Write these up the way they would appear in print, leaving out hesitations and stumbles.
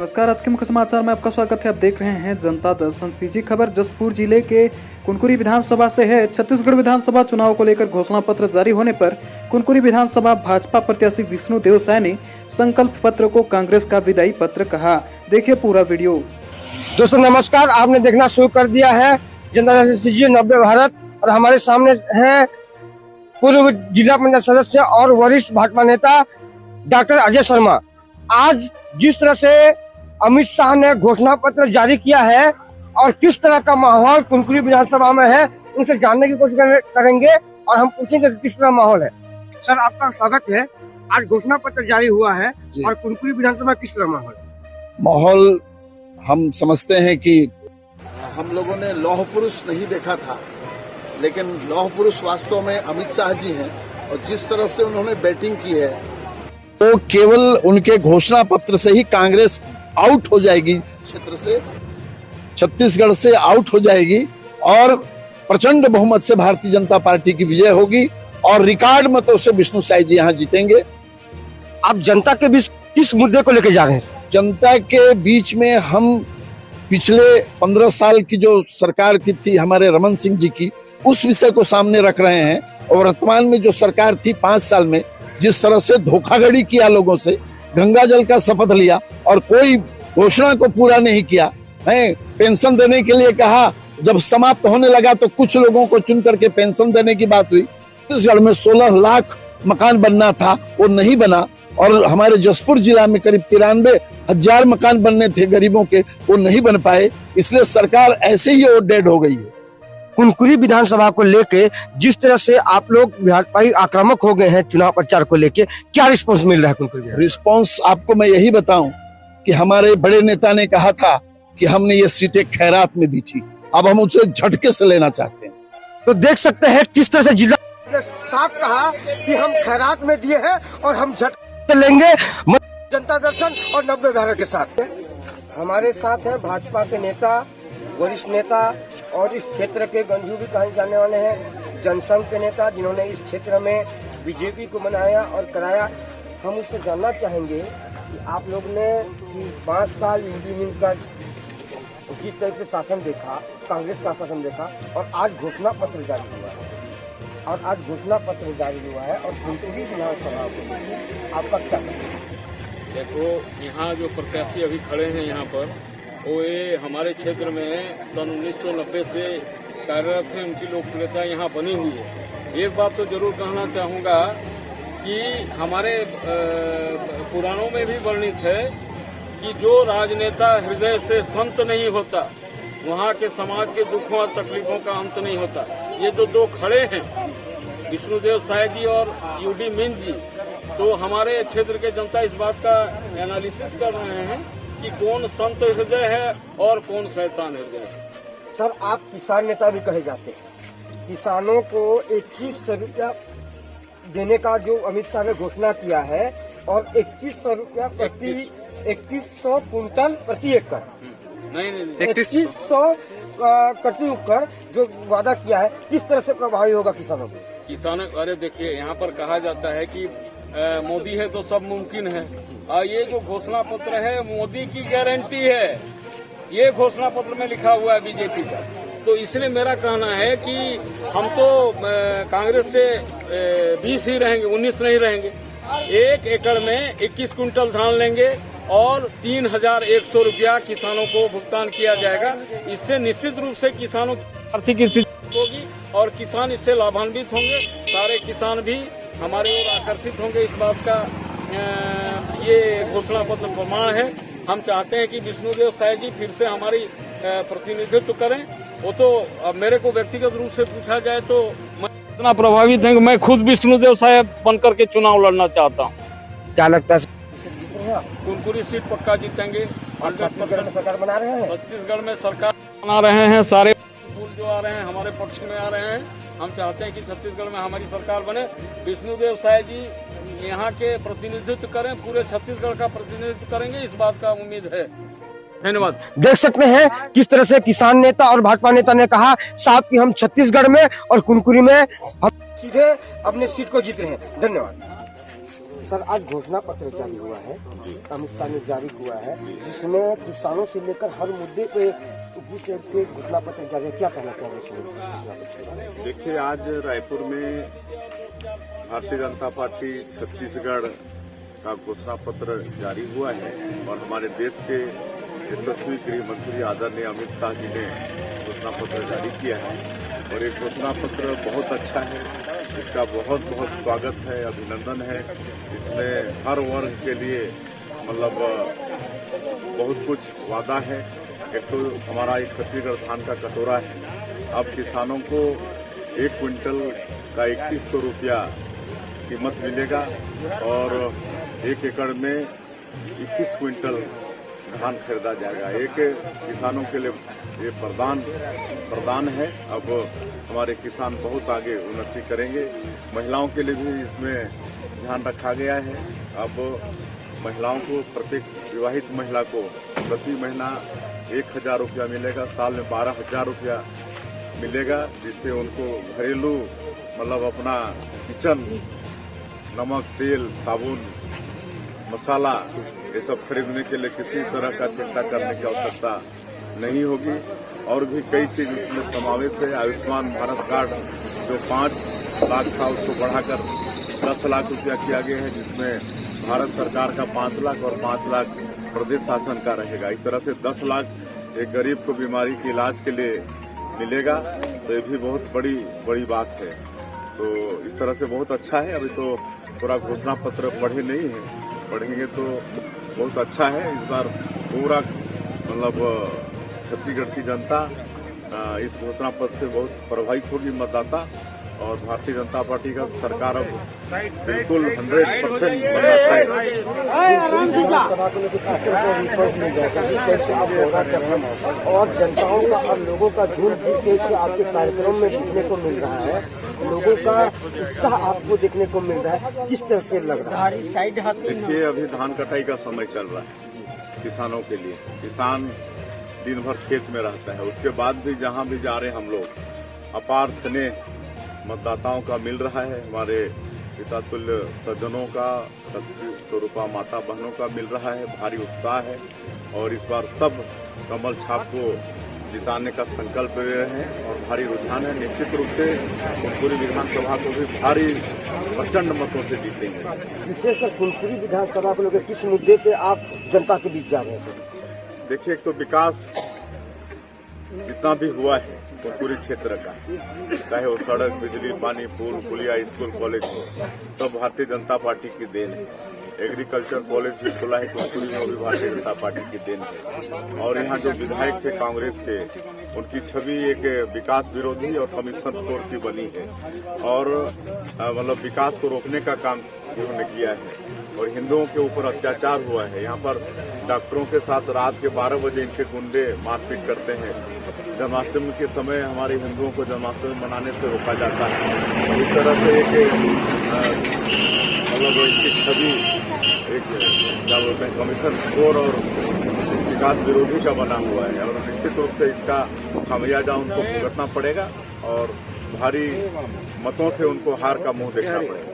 नमस्कार, आज के मुख्य समाचार में आपका स्वागत है। आप देख रहे हैं जनता दर्शन। सीजी खबर जसपुर जिले के कुनकुरी विधानसभा से है। छत्तीसगढ़ विधानसभा चुनाव को लेकर घोषणा पत्र जारी होने पर कुनकुरी विधानसभा भाजपा प्रत्याशी विष्णुदेव साय ने संकल्प पत्र को कांग्रेस का विदाई पत्र कहा। देखिए पूरा वीडियो। दोस्तों नमस्कार, आपने देखना शुरू कर दिया है जनता दर्शन सीजी 90 भारत और हमारे सामने है पूर्व जिला पंचायत सदस्य और वरिष्ठ भाजपा नेता डॉक्टर अजय शर्मा। आज जिस तरह से अमित शाह ने घोषणा पत्र जारी किया है और किस तरह का माहौल कुनकुरी विधानसभा में है, उनसे जानने की कोशिश करेंगे और हम पूछेंगे किस तरह माहौल है। सर, आपका स्वागत है। आज घोषणा पत्र जारी हुआ है और कुनकुरी विधानसभा में किस तरह माहौल है? माहौल हम समझते हैं कि हम लोगों ने लौह पुरुष नहीं देखा था, लेकिन लौह पुरुष वास्तव में अमित शाह जी हैं और जिस तरह से उन्होंने बैटिंग की है तो केवल उनके घोषणा पत्र से ही कांग्रेस आउट हो जाएगी, क्षेत्र से छत्तीसगढ़ से आउट हो जाएगी और प्रचंड बहुमत से भारतीय जनता पार्टी की विजय होगी और रिकॉर्ड मतों से विष्णु साय जी यहाँ जीतेंगे। आप जनता के बीच किस मुद्दे को लेकर जा रहे हैं? जनता के बीच में हम पिछले 15 साल की जो सरकार की थी हमारे रमन सिंह जी की, उस विषय को सामने रख रहे हैं और वर्तमान में जो सरकार थी 5 साल में जिस तरह से धोखाधड़ी किया, लोगों से गंगा जल का शपथ लिया और कोई घोषणा को पूरा नहीं किया है। पेंशन देने के लिए कहा, जब समाप्त होने लगा तो कुछ लोगों को चुन करके पेंशन देने की बात हुई। छत्तीसगढ़ में 16 लाख मकान बनना था, वो नहीं बना और हमारे जसपुर जिला में करीब 93,000 मकान बनने थे गरीबों के, वो नहीं बन पाए। इसलिए सरकार ऐसे ही और डेड हो गई है। कुनकुरी विधानसभा को लेके जिस तरह से आप लोग भाजपाई आक्रामक हो गए हैं चुनाव प्रचार को लेके, क्या रिस्पांस मिल रहा है कुनकुरी? रिस्पांस आपको मैं यही बताऊं कि हमारे बड़े नेता ने कहा था कि हमने ये सीटें खैरात में दी थी, अब हम उसे झटके से लेना चाहते हैं। तो देख सकते हैं किस तरह से जिला ने साफ कहा कि हम खैरात में दिए हैं और हम झटके लेंगे। जनता दर्शन और 90 भारत के साथ हमारे साथ है भाजपा के नेता, वरिष्ठ नेता और इस क्षेत्र के गंजू भी कहे जाने वाले हैं, जनसंघ के नेता जिन्होंने इस क्षेत्र में बीजेपी को बनाया और कराया। हम उससे जानना चाहेंगे कि आप लोग ने 5 साल यूपी में का जिस तरह से शासन देखा, कांग्रेस का शासन देखा और आज घोषणा पत्र जारी हुआ है और कुनकुरी विधानसभा को आपका क्या कहना है? देखो, यहाँ जो प्रत्याशी अभी खड़े हैं यहाँ पर, वो ये हमारे क्षेत्र में सन 1990 से कार्यरत हैं, उनकी लोकप्रियता यहाँ बनी हुई है। एक बात तो जरूर कहना चाहूँगा कि हमारे पुराणों में भी वर्णित है कि जो राजनेता हृदय से संत नहीं होता, वहाँ के समाज के दुखों और तकलीफों का अंत नहीं होता। ये जो दो खड़े हैं, विष्णुदेव साय जी और यूडी मिंज जी, तो हमारे क्षेत्र के जनता इस बात का एनालिसिस कर रहे हैं कि कौन संत हृदय है और कौन शैतान हृदय है। सर, आप किसान नेता भी कहे जाते हैं। किसानों को 2100 रुपया देने का जो अमित शाह ने घोषणा किया है और 2100 रुपया 2100 कुंटल प्रति एकड़, नहीं 2100 प्रति एकड़ जो वादा किया है, किस तरह से प्रभावी होगा किसानों को? किसानों, अरे देखिए, यहाँ पर कहा जाता है कि मोदी है तो सब मुमकिन है। और ये जो घोषणा पत्र है मोदी की गारंटी है, ये घोषणा पत्र में लिखा हुआ है बीजेपी का। तो इसलिए मेरा कहना है कि हम तो कांग्रेस से 20 ही रहेंगे, 19 नहीं रहेंगे। 1 एकड़ में 21 कुंटल धान लेंगे और 3,100 रुपया किसानों को भुगतान किया जाएगा। इससे निश्चित रूप से किसानों की आर्थिक स्थिति होगी और किसान इससे लाभान्वित होंगे। सारे किसान भी हमारे ओर आकर्षित होंगे। इस बात का ये घोषणा पत्र प्रमाण है। हम चाहते हैं कि विष्णुदेव साय जी फिर से हमारी प्रतिनिधित्व करें। वो तो अब मेरे को व्यक्तिगत रूप से पूछा जाए तो मैं इतना प्रभावित हूँ कि मैं खुद विष्णुदेव साय बनकर के चुनाव लड़ना चाहता हूँ। क्या लगता है कुनकुरी सीट पक्का जीतेंगे। छत्तीसगढ़ में सरकार बना रहे हैं? छत्तीसगढ़ में सरकार बना रहे हैं। सारे फूल जो आ रहे हैं हमारे पक्ष में आ रहे हैं। हम चाहते हैं कि छत्तीसगढ़ में हमारी सरकार बने, विष्णुदेव साय जी यहाँ के प्रतिनिधित्व करें, पूरे छत्तीसगढ़ का प्रतिनिधित्व करेंगे, इस बात का उम्मीद है। धन्यवाद। देख सकते हैं किस तरह से किसान नेता और भाजपा नेता ने कहा साहब कि हम छत्तीसगढ़ में और कुनकुरी में हम सीधे अपने सीट को जीत रहे हैं। धन्यवाद। सर आज घोषणा पत्र जारी हुआ है, अमित शाह ने जारी हुआ है, जिसमें किसानों से लेकर हर मुद्दे पे जिस तरह से घोषणा पत्र जारी है, क्या कहना चाहिए? देखिए, आज रायपुर में भारतीय जनता पार्टी छत्तीसगढ़ का घोषणा पत्र जारी हुआ है और हमारे देश के यशस्वी गृह मंत्री आदरणीय अमित शाह जी ने घोषणा पत्र जारी किया है और ये घोषणा पत्र बहुत अच्छा है। इसका बहुत बहुत स्वागत है, अभिनंदन है। इसमें हर वर्ग के लिए मतलब बहुत कुछ वादा है। एक तो हमारा एक छत्तीसगढ़ धान का कटोरा है, अब किसानों को 1 क्विंटल का 3100 रुपया कीमत मिलेगा और 1 एकड़ में 21 क्विंटल धान खरीदा जाएगा। एक किसानों के लिए ये प्रदान है। अब हमारे किसान बहुत आगे उन्नति करेंगे। महिलाओं के लिए भी इसमें ध्यान रखा गया है। अब महिलाओं को, प्रत्येक विवाहित महिला को प्रति महीना 1000 रुपया मिलेगा, साल में 12,000 रुपया मिलेगा, जिससे उनको घरेलू मतलब अपना किचन, नमक, तेल, साबुन, मसाला ये सब खरीदने के लिए किसी तरह का चिंता करने की आवश्यकता नहीं होगी। और भी कई चीज इसमें समावेश है। आयुष्मान भारत कार्ड जो 5 लाख था उसको बढ़ाकर 10 लाख रुपया किया गया है, जिसमें भारत सरकार का 5 लाख और 5 लाख प्रदेश शासन का रहेगा। इस तरह से 10 लाख एक गरीब को बीमारी के इलाज के लिए मिलेगा, तो ये भी बहुत बड़ी बात है। तो इस तरह से बहुत अच्छा है। अभी तो पूरा घोषणा पत्र पढ़े नहीं है, पढ़ेंगे तो बहुत अच्छा है। इस बार पूरा मतलब छत्तीसगढ़ की जनता इस घोषणा पत्र से बहुत प्रभावित होगी, मतदाता, और भारतीय जनता पार्टी का सरकार अब बिल्कुल 100% बताता है। और जनताओं का और लोगों का झुंड जिस तरह से आपके कार्यक्रम में देखने को मिल रहा है, लोगों का उत्साह आपको देखने को मिल रहा है, किस तरह से लग रहा है? देखिए, अभी धान कटाई का समय चल रहा है किसानों के लिए। किसान दिन भर खेत में रहता है, उसके बाद भी जहां भी जा रहे हैं हम लोग, अपार स्नेह मतदाताओं का मिल रहा है। हमारे पिता तुल्य सज्जनों का, शक्ति स्वरूपा माता बहनों का मिल रहा है। भारी उत्साह है और इस बार सब कमल छाप को जिताने का संकल्प ले रहे हैं और भारी रुझान है। निश्चित रूप से कुनकुरी विधानसभा को भी भारी प्रचंड मतों से जीतेंगे। विशेषकर कुनकुरी विधानसभा को लेकर किस मुद्दे पे आप जनता के बीच जा रहे हैं? देखिए, एक तो विकास जितना भी हुआ है कुनकुरी क्षेत्र का, चाहे वो सड़क, बिजली, पानी, पुल, पुलिया, स्कूल, कॉलेज हो, सब भारतीय जनता पार्टी की देन है। एग्रीकल्चर कॉलेज भी खुला है कुनकुरी में, भी भारतीय जनता पार्टी की देन है। और यहाँ जो विधायक थे कांग्रेस के, उनकी छवि एक विकास विरोधी और कमीशन खोर की बनी है और मतलब विकास को रोकने का काम उन्होंने किया है। और हिंदुओं के ऊपर अत्याचार हुआ है। यहाँ पर डॉक्टरों के साथ रात के 12 बजे इनके गुंडे मारपीट करते हैं। जन्माष्टमी के समय हमारे हिंदुओं को जन्माष्टमी मनाने से रोका जाता है। इस तरह से एक मतलब इनकी छवि एक क्या बोलते हैं, कमीशन खोर और विकास विरोधी का बना हुआ है और निश्चित रूप से इसका खामियाजा उनको भुगतना पड़ेगा और भारी मतों से उनको हार का मुंह देखना पड़ेगा।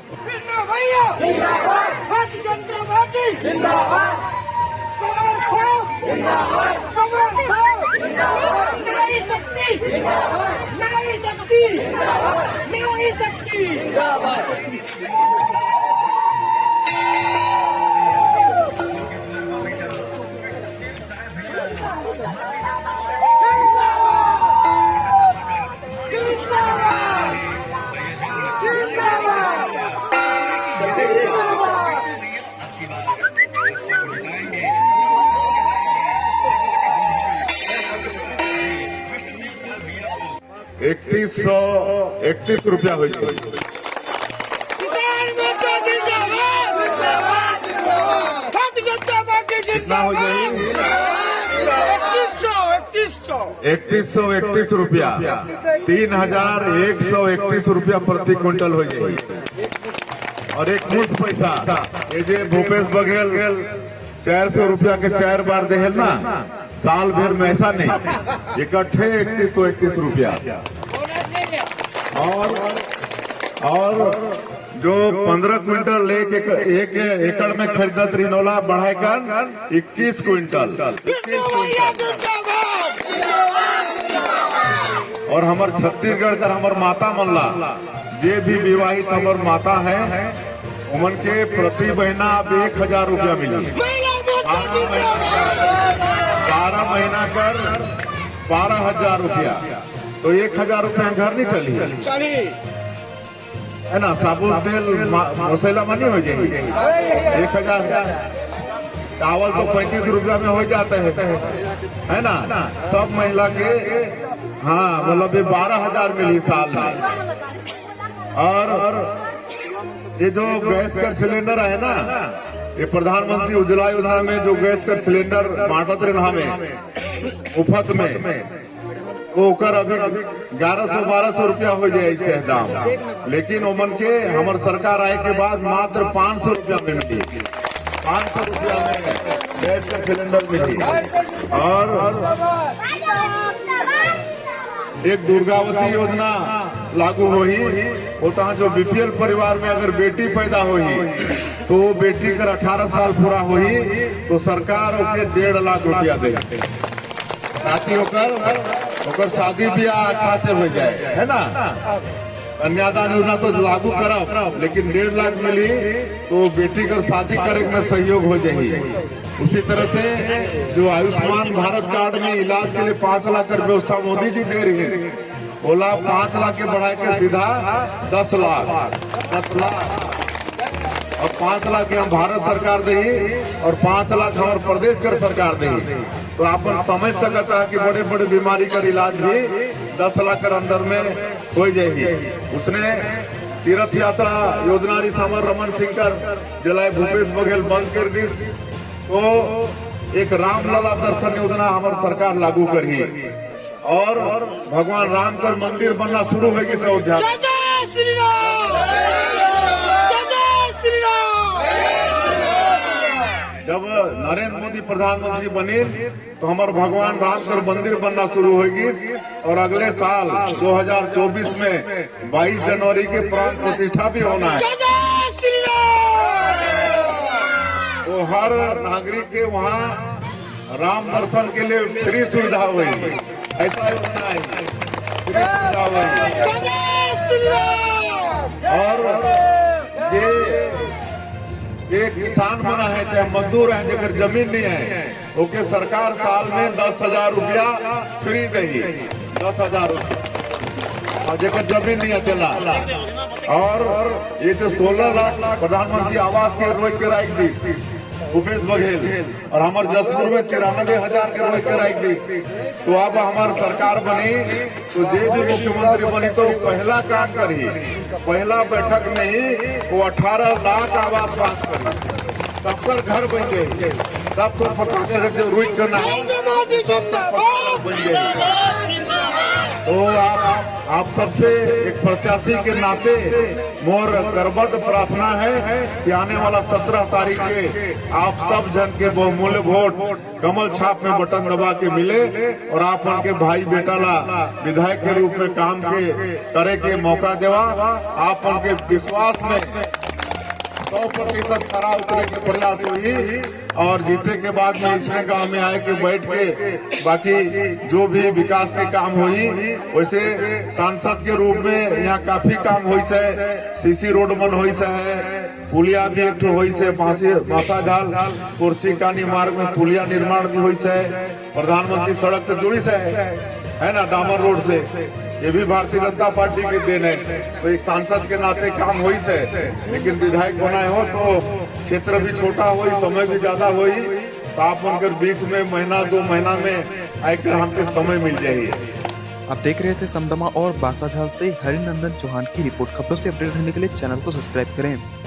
₹3131 रुपया हो जाए। कितना हो जाए? 3131 रुपया, 3131 रुपया प्रति क्विंटल हो जाए। और एक मुश्त पैसा ये जे भूपेश बघेल 400 रुपया के 4 बार देहल ना, साल भर में ऐसा नहीं, इकट्ठे 3131 रुपया। और जो 15 क्विंटल एक एकड़ में खरीदत रिनोला बढ़ाकर 21 क्विंटल और हमार छत्तीसगढ़ का हमार माता मनला जे भी विवाहित हमार माता है उमन के प्रति महीना अब 1000 रुपया मिली 12 महीना कर 12,000 रुपया तो 1,000 रुपया घर नहीं चली है ना। साबुन तेल मसाला में नहीं हो जाएगी 1,000 चावल तो 35 रुपया में हो जाते है ना। सब महिला के हाँ मतलब ये 12,000 मिली साल में। और ये जो गैस का सिलेंडर है ना ये प्रधानमंत्री उज्ज्वला योजना में जो गैस का सिलेंडर बांटत रहे में मुफ्त में वो कर अभी 1100-1200 रुपया हो जाए इसे दाम, लेकिन ओमन के हमारे सरकार आए के बाद मात्र 500 रुपया में मिली 500 रुपया में गैस का सिलेंडर मिली। और एक दुर्गावती योजना लागू हुई होता जो बीपीएल परिवार में अगर बेटी पैदा हुई तो बेटी कर 18 साल पूरा हुई तो सरकार ओके 1.5 लाख रुपया दे ताकि ओकर शादी ब्याह अच्छा से हो जाए है ना। कन्यादान योजना तो लागू करब लेकिन 1.5 लाख मिली तो बेटी कर शादी करे में सहयोग हो जाएगी। उसी तरह से जो आयुष्मान भारत कार्ड में इलाज के लिए 5 लाख की व्यवस्था मोदी जी दे रही है बोला 5 लाख के बढ़ा के सीधा 10 लाख और 5 लाख हम भारत सरकार दी और 5 लाख हमारे प्रदेश कर सरकार दी तो आप समझ सकता है कि बड़े बड़े बीमारी का इलाज भी 10 लाख के अंदर में हो जाएगी। उसने तीर्थ यात्रा योजना समर रमन सिंह कर जिला भूपेश बघेल बंद कर दी तो एक रामलला दर्शन योजना हमारी सरकार लागू करी और भगवान राम का मंदिर बनना शुरू होगी अयोध्या। जब नरेंद्र मोदी प्रधानमंत्री बने तो हमारे भगवान राम का मंदिर बनना शुरू होगी और अगले साल 2024 में 22 जनवरी के प्राण प्रतिष्ठा भी होना है। तो हर नागरिक के वहाँ राम दर्शन के लिए फ्री सुविधा हुई ऐसा होना है फ्री सुविधा हुई। और ये किसान बना है चाहे मजदूर है जेकर जमीन नहीं है ओके सरकार साल में 10,000 रुपया फ्री देगी 10,000 रुपया और जेकर जमीन नहीं है तेला। और ये जो 16 लाख प्रधानमंत्री आवास के रोज के राख दी भूपेश बघेल और हमारे जसपुर में 93,000 के रोज के राख दी तो अब हमारी सरकार बनी तो जे भी मुख्यमंत्री बनी तो पहला काम करी पहला बैठक में ही वो 18 लाख आवास पास करी सबकर घर बन गए सबको पटाखे जो रुई करना है बन गए। तो आप सबसे एक प्रत्याशी के नाते मोर करबद्ध प्रार्थना है कि आने वाला 17 तारीख के आप सब जन के बहुमूल्य वोट कमल छाप में बटन दबा के मिले और आप उनके भाई बेटा ला विधायक के रूप में काम के करे के मौका देवा। आप उनके विश्वास में 100% खरा उतरे के प्रयास हुई और जीते के बाद में इसने गांव में आए के बैठ के बाकी जो भी विकास के काम हुई वैसे सांसद के रूप में यहाँ काफी काम हुई से सीसी रोड बन हुई से है पुलिया भी एक हुई से मासा झाल कुर्सी कानी मार्ग में पुलिया निर्माण भी हुई से प्रधानमंत्री सड़क से जुड़ी से है ना डामर रोड से ये भी भारतीय जनता पार्टी के देन है। तो एक सांसद के नाते काम हुई से लेकिन विधायक बनाए हो तो क्षेत्र भी छोटा हुई समय भी ज्यादा हुई तो आप उनके बीच में महीना 2 महीना में आकर हमके समय मिल जाएगी। आप देख रहे थे समदमा और बासाझाल से हरिनंदन चौहान की रिपोर्ट। खबरों से अपडेट रहने के लिए चैनल को सब्सक्राइब करें।